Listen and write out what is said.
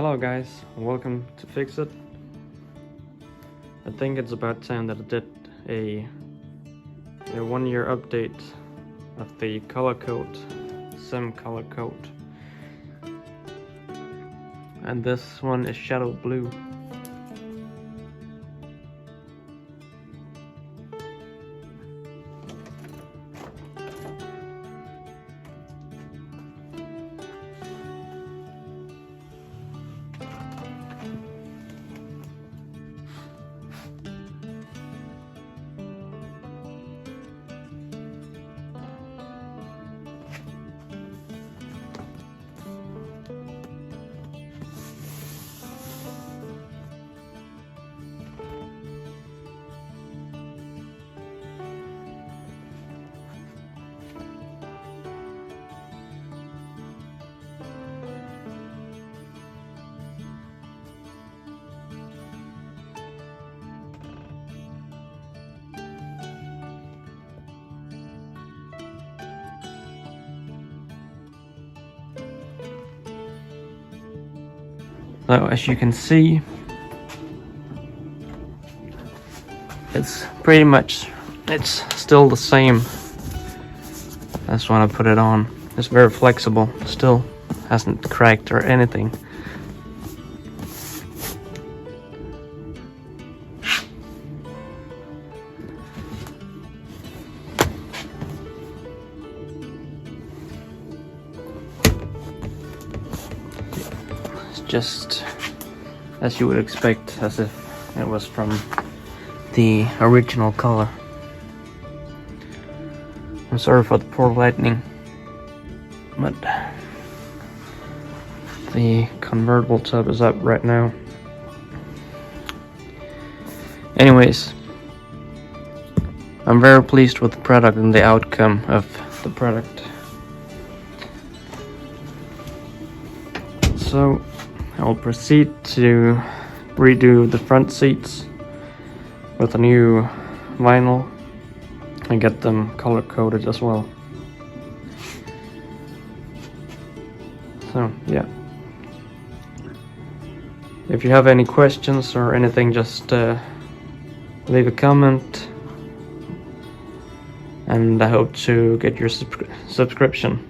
Hello guys, welcome to Fix It. I think it's about time that I did a 1-year update of the color code, SEM color code. And this one is shadow blue. So as you can see, it's still the same as when I put it on. It's very flexible, still hasn't cracked or anything. Just as you would expect, as if it was from the original color. I'm sorry for the poor lighting, but the convertible tub is up right now. Anyways, I'm very pleased with the product and the outcome of the product. So I'll proceed to redo the front seats with a new vinyl and get them color coded as well. So yeah, if you have any questions or anything, just leave a comment, and I hope to get your subscription.